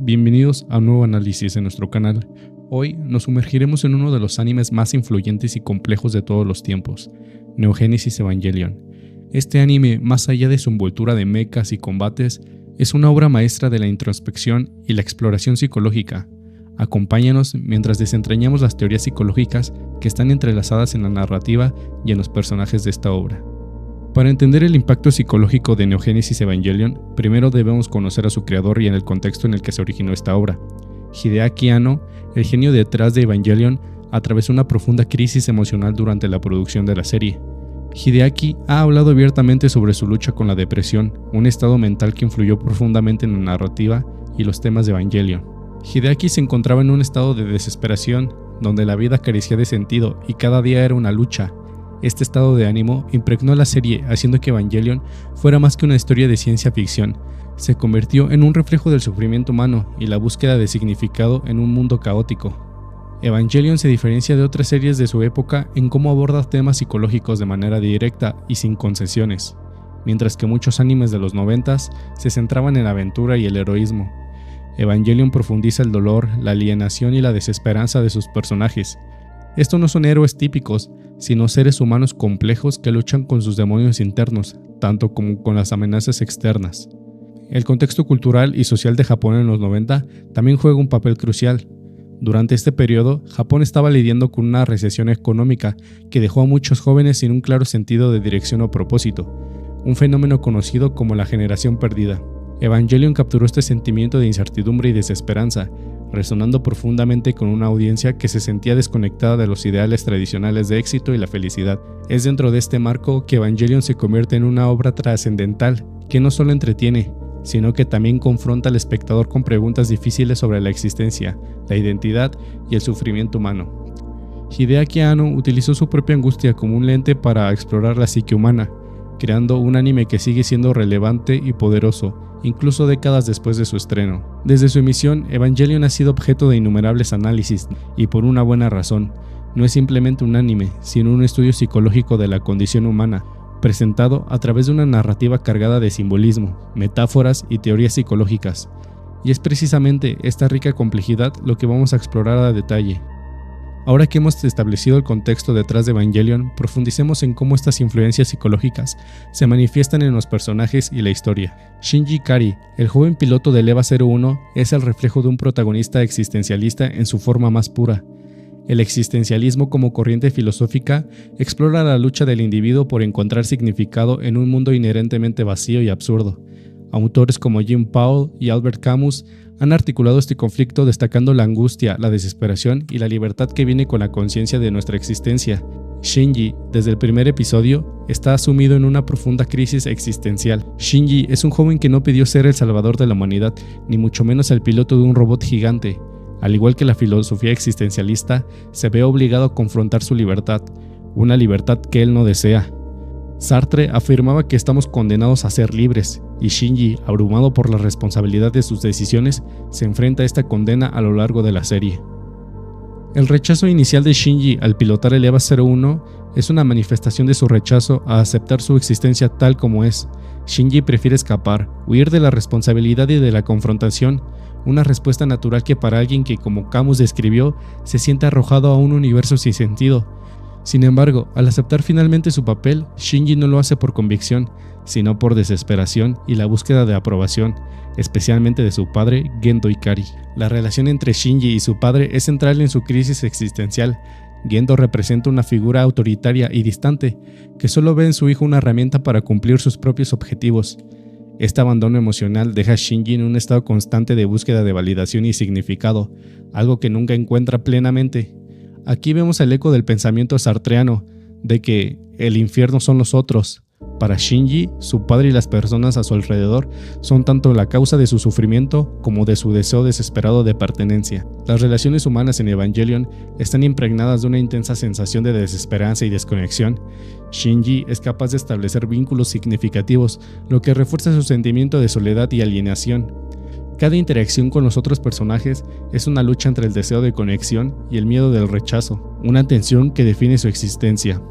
Bienvenidos a un nuevo análisis en nuestro canal. Hoy nos sumergiremos en uno de los animes más influyentes y complejos de todos los tiempos, Neo Genesis Evangelion. Este anime, más allá de su envoltura de mechas y combates, es una obra maestra de la introspección y la exploración psicológica. Acompáñanos mientras desentrañamos las teorías psicológicas que están entrelazadas en la narrativa y en los personajes de esta obra. Para entender el impacto psicológico de Neo Genesis Evangelion, primero debemos conocer a su creador y en el contexto en el que se originó esta obra. Hideaki Anno, el genio detrás de Evangelion, atravesó una profunda crisis emocional durante la producción de la serie. Hideaki ha hablado abiertamente sobre su lucha con la depresión, un estado mental que influyó profundamente en la narrativa y los temas de Evangelion. Hideaki se encontraba en un estado de desesperación, donde la vida carecía de sentido y cada día era una lucha. Este estado de ánimo impregnó la serie, haciendo que Evangelion fuera más que una historia de ciencia ficción. Se convirtió en un reflejo del sufrimiento humano y la búsqueda de significado en un mundo caótico. Evangelion se diferencia de otras series de su época en cómo aborda temas psicológicos de manera directa y sin concesiones, mientras que muchos animes de los 90s se centraban en la aventura y el heroísmo. Evangelion profundiza el dolor, la alienación y la desesperanza de sus personajes. Estos no son héroes típicos, sino seres humanos complejos que luchan con sus demonios internos, tanto como con las amenazas externas. El contexto cultural y social de Japón en los 90 también juega un papel crucial. Durante este periodo, Japón estaba lidiando con una recesión económica que dejó a muchos jóvenes sin un claro sentido de dirección o propósito, un fenómeno conocido como la generación perdida. Evangelion capturó este sentimiento de incertidumbre y desesperanza, resonando profundamente con una audiencia que se sentía desconectada de los ideales tradicionales de éxito y la felicidad. Es dentro de este marco que Evangelion se convierte en una obra trascendental que no solo entretiene, sino que también confronta al espectador con preguntas difíciles sobre la existencia, la identidad y el sufrimiento humano. Hideaki Anno utilizó su propia angustia como un lente para explorar la psique humana, creando un anime que sigue siendo relevante y poderoso, incluso décadas después de su estreno. Desde su emisión, Evangelion ha sido objeto de innumerables análisis, y por una buena razón. No es simplemente un anime, sino un estudio psicológico de la condición humana, presentado a través de una narrativa cargada de simbolismo, metáforas y teorías psicológicas. Y es precisamente esta rica complejidad lo que vamos a explorar a detalle. Ahora que hemos establecido el contexto detrás de Evangelion, profundicemos en cómo estas influencias psicológicas se manifiestan en los personajes y la historia. Shinji Ikari, el joven piloto del EVA 01, es el reflejo de un protagonista existencialista en su forma más pura. El existencialismo como corriente filosófica explora la lucha del individuo por encontrar significado en un mundo inherentemente vacío y absurdo. Autores como Jim Powell y Albert Camus han articulado este conflicto destacando la angustia, la desesperación y la libertad que viene con la conciencia de nuestra existencia. Shinji, desde el primer episodio, está sumido en una profunda crisis existencial. Shinji es un joven que no pidió ser el salvador de la humanidad, ni mucho menos el piloto de un robot gigante. Al igual que la filosofía existencialista, se ve obligado a confrontar su libertad, una libertad que él no desea. Sartre afirmaba que estamos condenados a ser libres, y Shinji, abrumado por la responsabilidad de sus decisiones, se enfrenta a esta condena a lo largo de la serie. El rechazo inicial de Shinji al pilotar el EVA 01 es una manifestación de su rechazo a aceptar su existencia tal como es. Shinji prefiere escapar, huir de la responsabilidad y de la confrontación, una respuesta natural que para alguien que, como Camus describió, se siente arrojado a un universo sin sentido. Sin embargo, al aceptar finalmente su papel, Shinji no lo hace por convicción, sino por desesperación y la búsqueda de aprobación, especialmente de su padre, Gendo Ikari. La relación entre Shinji y su padre es central en su crisis existencial. Gendo representa una figura autoritaria y distante, que solo ve en su hijo una herramienta para cumplir sus propios objetivos. Este abandono emocional deja a Shinji en un estado constante de búsqueda de validación y significado, algo que nunca encuentra plenamente. Aquí vemos el eco del pensamiento sartreano, de que el infierno son los otros. Para Shinji, su padre y las personas a su alrededor son tanto la causa de su sufrimiento como de su deseo desesperado de pertenencia. Las relaciones humanas en Evangelion están impregnadas de una intensa sensación de desesperanza y desconexión. Shinji es capaz de establecer vínculos significativos, lo que refuerza su sentimiento de soledad y alienación. Cada interacción con los otros personajes es una lucha entre el deseo de conexión y el miedo del rechazo, una tensión que define su existencia.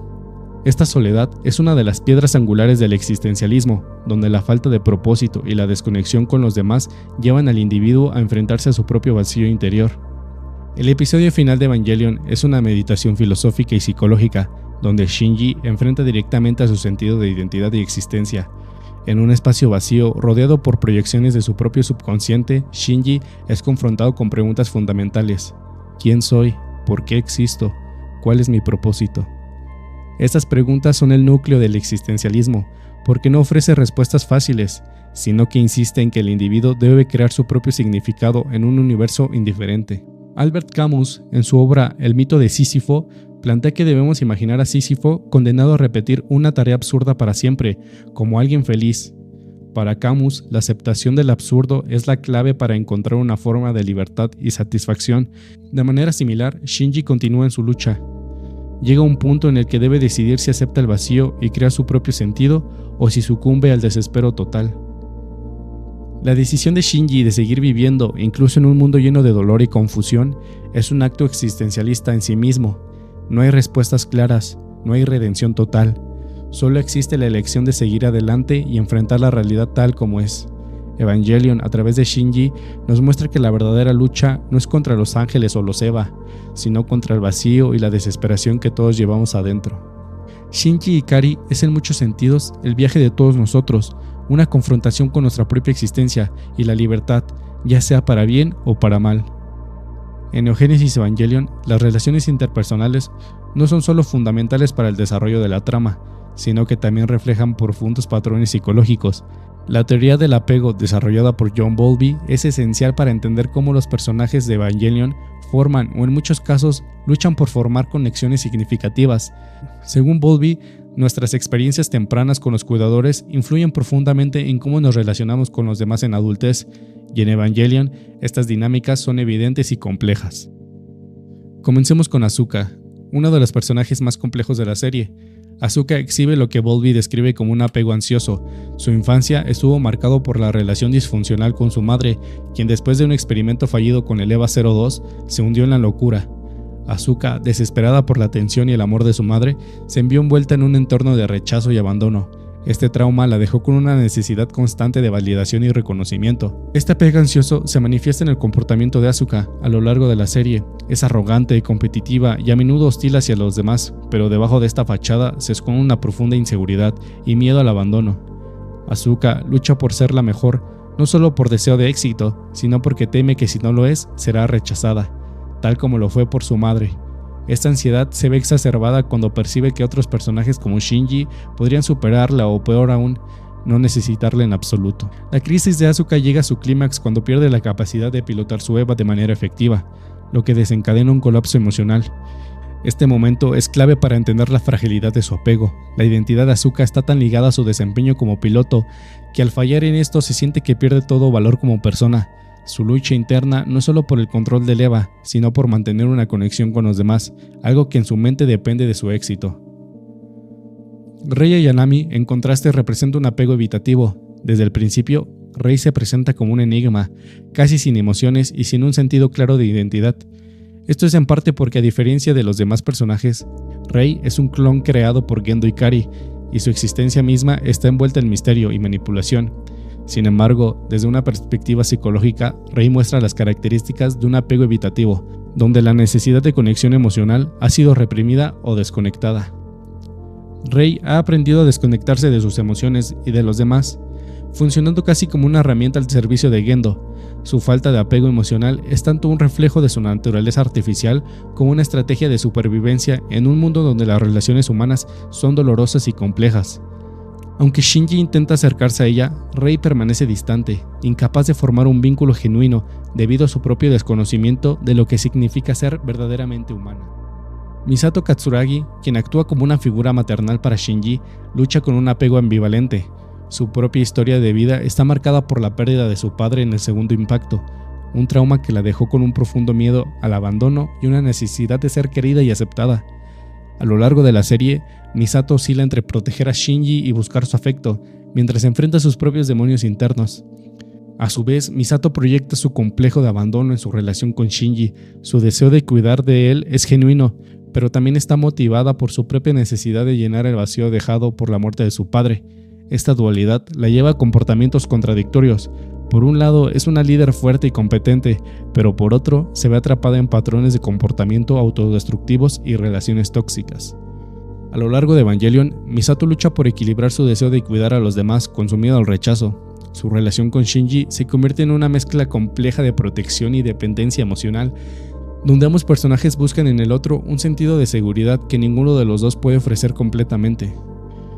Esta soledad es una de las piedras angulares del existencialismo, donde la falta de propósito y la desconexión con los demás llevan al individuo a enfrentarse a su propio vacío interior. El episodio final de Evangelion es una meditación filosófica y psicológica, donde Shinji enfrenta directamente a su sentido de identidad y existencia. En un espacio vacío, rodeado por proyecciones de su propio subconsciente, Shinji es confrontado con preguntas fundamentales. ¿Quién soy? ¿Por qué existo? ¿Cuál es mi propósito? Estas preguntas son el núcleo del existencialismo, porque no ofrece respuestas fáciles, sino que insiste en que el individuo debe crear su propio significado en un universo indiferente. Albert Camus, en su obra El mito de Sísifo, plantea que debemos imaginar a Sísifo condenado a repetir una tarea absurda para siempre, como alguien feliz. Para Camus, la aceptación del absurdo es la clave para encontrar una forma de libertad y satisfacción. De manera similar, Shinji continúa en su lucha. Llega un punto en el que debe decidir si acepta el vacío y crea su propio sentido o si sucumbe al desespero total. La decisión de Shinji de seguir viviendo, incluso en un mundo lleno de dolor y confusión, es un acto existencialista en sí mismo. No hay respuestas claras, no hay redención total. Solo existe la elección de seguir adelante y enfrentar la realidad tal como es. Evangelion, a través de Shinji, nos muestra que la verdadera lucha no es contra los ángeles o los Eva, sino contra el vacío y la desesperación que todos llevamos adentro. Shinji Ikari es en muchos sentidos el viaje de todos nosotros, una confrontación con nuestra propia existencia y la libertad, ya sea para bien o para mal. En Neogénesis Evangelion, las relaciones interpersonales no son solo fundamentales para el desarrollo de la trama, sino que también reflejan profundos patrones psicológicos. La teoría del apego desarrollada por John Bowlby es esencial para entender cómo los personajes de Evangelion forman o en muchos casos luchan por formar conexiones significativas. Según Bowlby, nuestras experiencias tempranas con los cuidadores influyen profundamente en cómo nos relacionamos con los demás en adultez, y en Evangelion estas dinámicas son evidentes y complejas. Comencemos con Asuka, uno de los personajes más complejos de la serie. Asuka exhibe lo que Bowlby describe como un apego ansioso. Su infancia estuvo marcado por la relación disfuncional con su madre, quien después de un experimento fallido con el EVA-02 se hundió en la locura. Asuka, desesperada por la atención y el amor de su madre, se vio envuelta en un entorno de rechazo y abandono. Este trauma la dejó con una necesidad constante de validación y reconocimiento. Este apego ansioso se manifiesta en el comportamiento de Asuka a lo largo de la serie. Es arrogante, competitiva y a menudo hostil hacia los demás, pero debajo de esta fachada se esconde una profunda inseguridad y miedo al abandono. Asuka lucha por ser la mejor, no solo por deseo de éxito, sino porque teme que si no lo es, será rechazada, tal como lo fue por su madre. Esta ansiedad se ve exacerbada cuando percibe que otros personajes como Shinji podrían superarla o, peor aún, no necesitarla en absoluto. La crisis de Asuka llega a su clímax cuando pierde la capacidad de pilotar su EVA de manera efectiva, lo que desencadena un colapso emocional. Este momento es clave para entender la fragilidad de su apego. La identidad de Asuka está tan ligada a su desempeño como piloto que al fallar en esto se siente que pierde todo valor como persona. Su lucha interna no es solo por el control del EVA, sino por mantener una conexión con los demás, algo que en su mente depende de su éxito. Rei Ayanami, en contraste, representa un apego evitativo. Desde el principio, Rei se presenta como un enigma, casi sin emociones y sin un sentido claro de identidad. Esto es en parte porque, a diferencia de los demás personajes, Rei es un clon creado por Gendo Ikari, y su existencia misma está envuelta en misterio y manipulación. Sin embargo, desde una perspectiva psicológica, Rei muestra las características de un apego evitativo, donde la necesidad de conexión emocional ha sido reprimida o desconectada. Rei ha aprendido a desconectarse de sus emociones y de los demás, funcionando casi como una herramienta al servicio de Gendo. Su falta de apego emocional es tanto un reflejo de su naturaleza artificial como una estrategia de supervivencia en un mundo donde las relaciones humanas son dolorosas y complejas. Aunque Shinji intenta acercarse a ella, Rei permanece distante, incapaz de formar un vínculo genuino debido a su propio desconocimiento de lo que significa ser verdaderamente humana. Misato Katsuragi, quien actúa como una figura maternal para Shinji, lucha con un apego ambivalente. Su propia historia de vida está marcada por la pérdida de su padre en el segundo impacto, un trauma que la dejó con un profundo miedo al abandono y una necesidad de ser querida y aceptada. A lo largo de la serie, Misato oscila entre proteger a Shinji y buscar su afecto, mientras enfrenta sus propios demonios internos. A su vez, Misato proyecta su complejo de abandono en su relación con Shinji. Su deseo de cuidar de él es genuino, pero también está motivada por su propia necesidad de llenar el vacío dejado por la muerte de su padre. Esta dualidad la lleva a comportamientos contradictorios. Por un lado es una líder fuerte y competente, pero por otro se ve atrapada en patrones de comportamiento autodestructivos y relaciones tóxicas. A lo largo de Evangelion, Misato lucha por equilibrar su deseo de cuidar a los demás con su miedo al rechazo. Su relación con Shinji se convierte en una mezcla compleja de protección y dependencia emocional, donde ambos personajes buscan en el otro un sentido de seguridad que ninguno de los dos puede ofrecer completamente.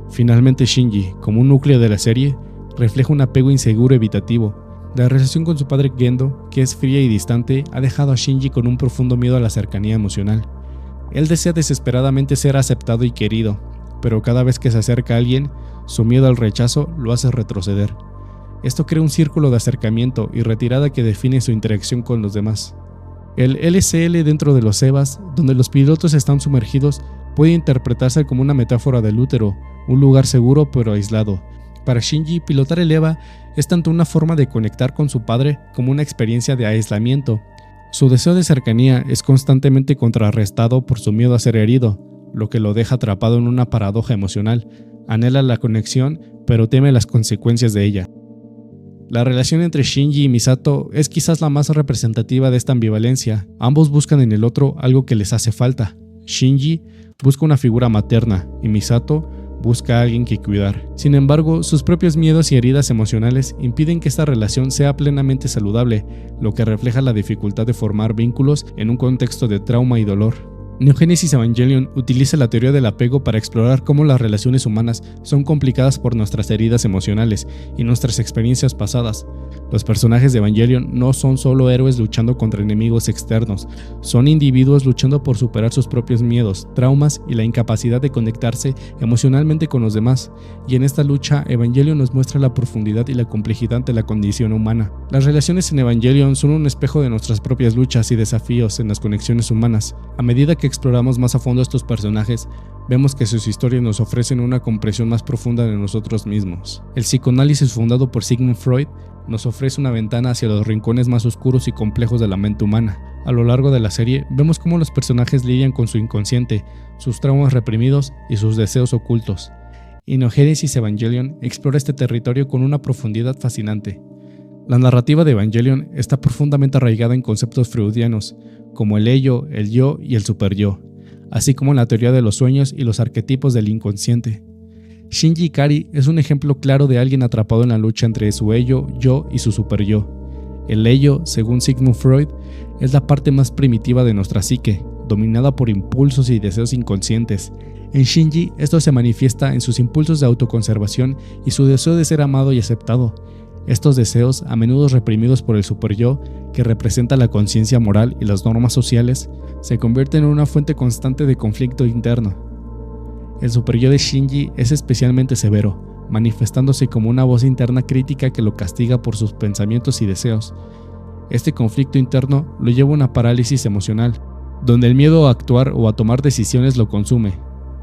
Finalmente Shinji, como un núcleo de la serie, refleja un apego inseguro evitativo. La relación con su padre Gendo, que es fría y distante, ha dejado a Shinji con un profundo miedo a la cercanía emocional. Él desea desesperadamente ser aceptado y querido, pero cada vez que se acerca a alguien, su miedo al rechazo lo hace retroceder. Esto crea un círculo de acercamiento y retirada que define su interacción con los demás. El LCL dentro de los EVAs, donde los pilotos están sumergidos, puede interpretarse como una metáfora del útero, un lugar seguro pero aislado. Para Shinji, pilotar el EVA es tanto una forma de conectar con su padre como una experiencia de aislamiento. Su deseo de cercanía es constantemente contrarrestado por su miedo a ser herido, lo que lo deja atrapado en una paradoja emocional. Anhela la conexión, pero teme las consecuencias de ella. La relación entre Shinji y Misato es quizás la más representativa de esta ambivalencia. Ambos buscan en el otro algo que les hace falta. Shinji busca una figura materna y Misato busca a alguien que cuidar. Sin embargo, sus propios miedos y heridas emocionales impiden que esta relación sea plenamente saludable, lo que refleja la dificultad de formar vínculos en un contexto de trauma y dolor. Neo Genesis Evangelion utiliza la teoría del apego para explorar cómo las relaciones humanas son complicadas por nuestras heridas emocionales y nuestras experiencias pasadas. Los personajes de Evangelion no son solo héroes luchando contra enemigos externos, son individuos luchando por superar sus propios miedos, traumas y la incapacidad de conectarse emocionalmente con los demás. Y en esta lucha, Evangelion nos muestra la profundidad y la complejidad de la condición humana. Las relaciones en Evangelion son un espejo de nuestras propias luchas y desafíos en las conexiones humanas. A medida que exploramos más a fondo a estos personajes, vemos que sus historias nos ofrecen una comprensión más profunda de nosotros mismos. El psicoanálisis fundado por Sigmund Freud nos ofrece una ventana hacia los rincones más oscuros y complejos de la mente humana. A lo largo de la serie, vemos cómo los personajes lidian con su inconsciente, sus traumas reprimidos y sus deseos ocultos. Y Neo Genesis Evangelion explora este territorio con una profundidad fascinante. La narrativa de Evangelion está profundamente arraigada en conceptos freudianos, como el ello, el yo y el superyo, así como en la teoría de los sueños y los arquetipos del inconsciente. Shinji Ikari es un ejemplo claro de alguien atrapado en la lucha entre su ello, yo y su superyo. El ello, según Sigmund Freud, es la parte más primitiva de nuestra psique, dominada por impulsos y deseos inconscientes. En Shinji, esto se manifiesta en sus impulsos de autoconservación y su deseo de ser amado y aceptado. Estos deseos, a menudo reprimidos por el superyo, que representa la conciencia moral y las normas sociales, se convierten en una fuente constante de conflicto interno. El superyo de Shinji es especialmente severo, manifestándose como una voz interna crítica que lo castiga por sus pensamientos y deseos. Este conflicto interno lo lleva a una parálisis emocional, donde el miedo a actuar o a tomar decisiones lo consume.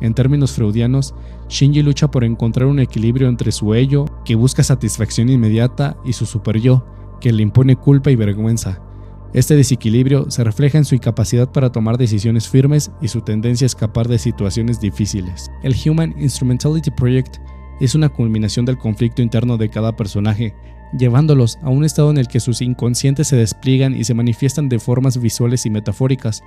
En términos freudianos, Shinji lucha por encontrar un equilibrio entre su ello, que busca satisfacción inmediata, y su superyo, que le impone culpa y vergüenza. Este desequilibrio se refleja en su incapacidad para tomar decisiones firmes y su tendencia a escapar de situaciones difíciles. El Human Instrumentality Project es una culminación del conflicto interno de cada personaje, llevándolos a un estado en el que sus inconscientes se despliegan y se manifiestan de formas visuales y metafóricas.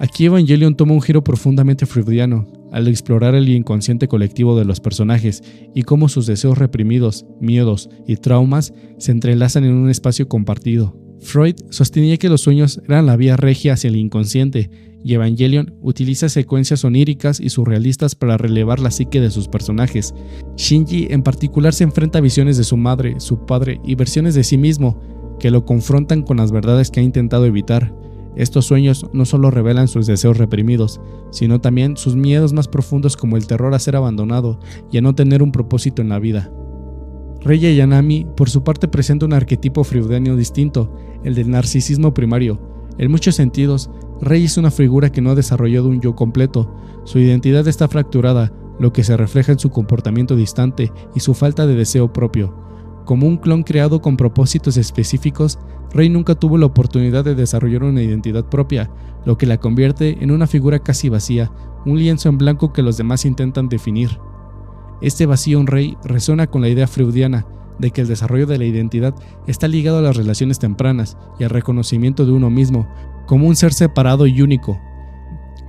Aquí Evangelion toma un giro profundamente freudiano, al explorar el inconsciente colectivo de los personajes y cómo sus deseos reprimidos, miedos y traumas se entrelazan en un espacio compartido. Freud sostenía que los sueños eran la vía regia hacia el inconsciente, y Evangelion utiliza secuencias oníricas y surrealistas para relevar la psique de sus personajes. Shinji en particular se enfrenta a visiones de su madre, su padre y versiones de sí mismo, que lo confrontan con las verdades que ha intentado evitar. Estos sueños no solo revelan sus deseos reprimidos, sino también sus miedos más profundos, como el terror a ser abandonado y a no tener un propósito en la vida. Rei Ayanami, por su parte, presenta un arquetipo freudiano distinto, el del narcisismo primario. En muchos sentidos, Rei es una figura que no ha desarrollado un yo completo. Su identidad está fracturada, lo que se refleja en su comportamiento distante y su falta de deseo propio. Como un clon creado con propósitos específicos, Rey nunca tuvo la oportunidad de desarrollar una identidad propia, lo que la convierte en una figura casi vacía, un lienzo en blanco que los demás intentan definir. Este vacío en Rey resuena con la idea freudiana de que el desarrollo de la identidad está ligado a las relaciones tempranas y al reconocimiento de uno mismo, como un ser separado y único.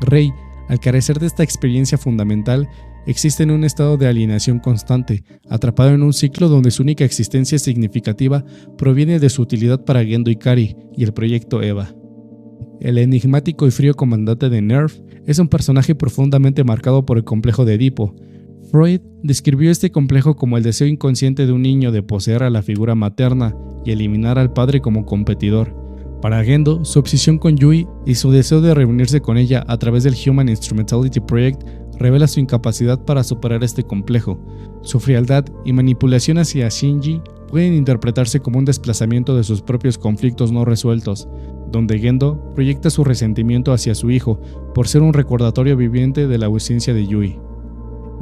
Rey, al carecer de esta experiencia fundamental, existe en un estado de alienación constante, atrapado en un ciclo donde su única existencia significativa proviene de su utilidad para Gendo Ikari y el proyecto EVA. El enigmático y frío comandante de NERV es un personaje profundamente marcado por el complejo de Edipo. Freud describió este complejo como el deseo inconsciente de un niño de poseer a la figura materna y eliminar al padre como competidor. Para Gendo, su obsesión con Yui y su deseo de reunirse con ella a través del Human Instrumentality Project revela su incapacidad para superar este complejo. Su frialdad y manipulación hacia Shinji pueden interpretarse como un desplazamiento de sus propios conflictos no resueltos, donde Gendo proyecta su resentimiento hacia su hijo por ser un recordatorio viviente de la ausencia de Yui.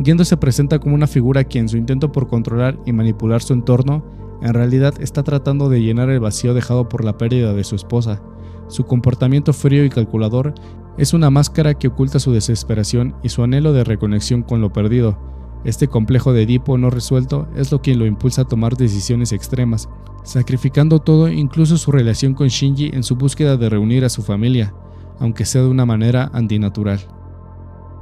Gendo se presenta como una figura que en su intento por controlar y manipular su entorno, en realidad está tratando de llenar el vacío dejado por la pérdida de su esposa. Su comportamiento frío y calculador es una máscara que oculta su desesperación y su anhelo de reconexión con lo perdido. Este complejo de Edipo no resuelto es lo que lo impulsa a tomar decisiones extremas, sacrificando todo, incluso su relación con Shinji, en su búsqueda de reunir a su familia, aunque sea de una manera antinatural.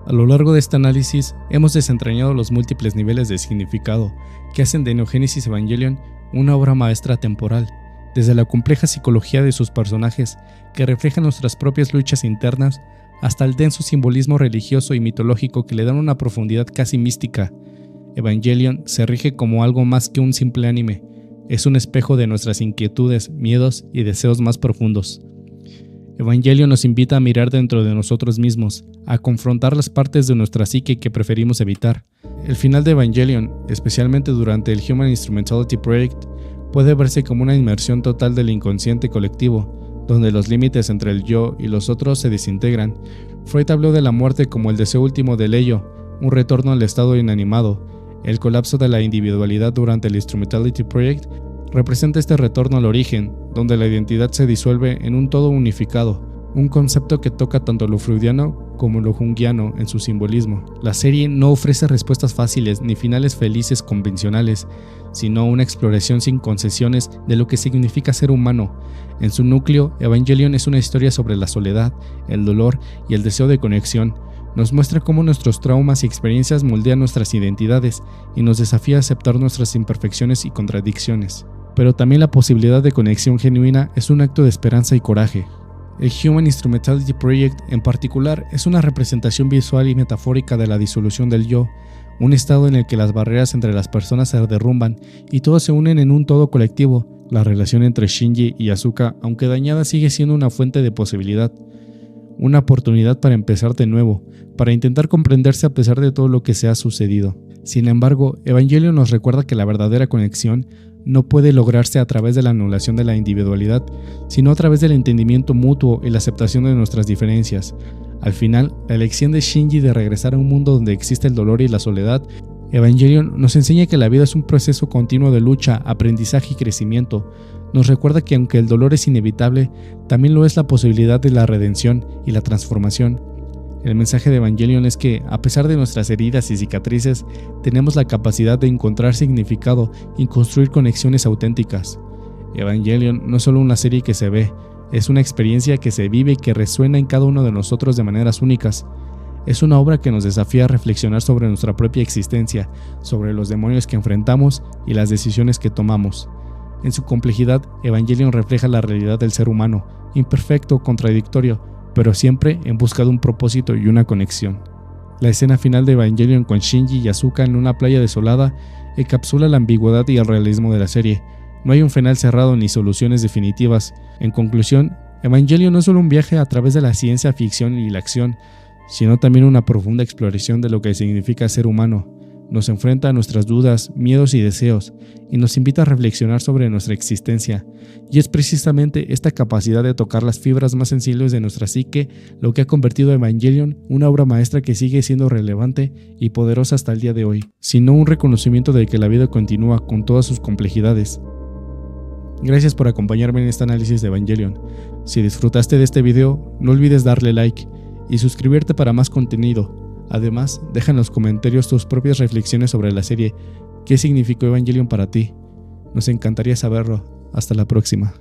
A lo largo de este análisis hemos desentrañado los múltiples niveles de significado que hacen de Neo Genesis Evangelion una obra maestra temporal, desde la compleja psicología de sus personajes, que refleja nuestras propias luchas internas, hasta el denso simbolismo religioso y mitológico que le dan una profundidad casi mística. Evangelion se rige como algo más que un simple anime, es un espejo de nuestras inquietudes, miedos y deseos más profundos. Evangelion nos invita a mirar dentro de nosotros mismos, a confrontar las partes de nuestra psique que preferimos evitar. El final de Evangelion, especialmente durante el Human Instrumentality Project, puede verse como una inmersión total del inconsciente colectivo, donde los límites entre el yo y los otros se desintegran. Freud habló de la muerte como el deseo último del ello, un retorno al estado inanimado. El colapso de la individualidad durante el Instrumentality Project representa este retorno al origen, donde la identidad se disuelve en un todo unificado, un concepto que toca tanto lo freudiano como lo junguiano en su simbolismo. La serie no ofrece respuestas fáciles ni finales felices convencionales, sino una exploración sin concesiones de lo que significa ser humano. En su núcleo, Evangelion es una historia sobre la soledad, el dolor y el deseo de conexión. Nos muestra cómo nuestros traumas y experiencias moldean nuestras identidades y nos desafía a aceptar nuestras imperfecciones y contradicciones. Pero también la posibilidad de conexión genuina es un acto de esperanza y coraje. El Human Instrumentality Project, en particular, es una representación visual y metafórica de la disolución del yo, un estado en el que las barreras entre las personas se derrumban y todos se unen en un todo colectivo. La relación entre Shinji y Asuka, aunque dañada, sigue siendo una fuente de posibilidad, una oportunidad para empezar de nuevo, para intentar comprenderse a pesar de todo lo que se ha sucedido. Sin embargo, Evangelion nos recuerda que la verdadera conexión no puede lograrse a través de la anulación de la individualidad, sino a través del entendimiento mutuo y la aceptación de nuestras diferencias. Al final, la elección de Shinji de regresar a un mundo donde existe el dolor y la soledad, Evangelion nos enseña que la vida es un proceso continuo de lucha, aprendizaje y crecimiento. Nos recuerda que aunque el dolor es inevitable, también lo es la posibilidad de la redención y la transformación. El mensaje de Evangelion es que, a pesar de nuestras heridas y cicatrices, tenemos la capacidad de encontrar significado y construir conexiones auténticas. Evangelion no es solo una serie que se ve, es una experiencia que se vive y que resuena en cada uno de nosotros de maneras únicas. Es una obra que nos desafía a reflexionar sobre nuestra propia existencia, sobre los demonios que enfrentamos y las decisiones que tomamos. En su complejidad, Evangelion refleja la realidad del ser humano, imperfecto, contradictorio, pero siempre en busca de un propósito y una conexión. La escena final de Evangelion con Shinji y Asuka en una playa desolada encapsula la ambigüedad y el realismo de la serie. No hay un final cerrado ni soluciones definitivas. En conclusión, Evangelion no es solo un viaje a través de la ciencia ficción y la acción, sino también una profunda exploración de lo que significa ser humano. Nos enfrenta a nuestras dudas, miedos y deseos, y nos invita a reflexionar sobre nuestra existencia. Y es precisamente esta capacidad de tocar las fibras más sensibles de nuestra psique lo que ha convertido a Evangelion una obra maestra que sigue siendo relevante y poderosa hasta el día de hoy, sino un reconocimiento de que la vida continúa con todas sus complejidades. Gracias por acompañarme en este análisis de Evangelion. Si disfrutaste de este video, no olvides darle like y suscribirte para más contenido. Además, deja en los comentarios tus propias reflexiones sobre la serie. ¿Qué significó Evangelion para ti? Nos encantaría saberlo. Hasta la próxima.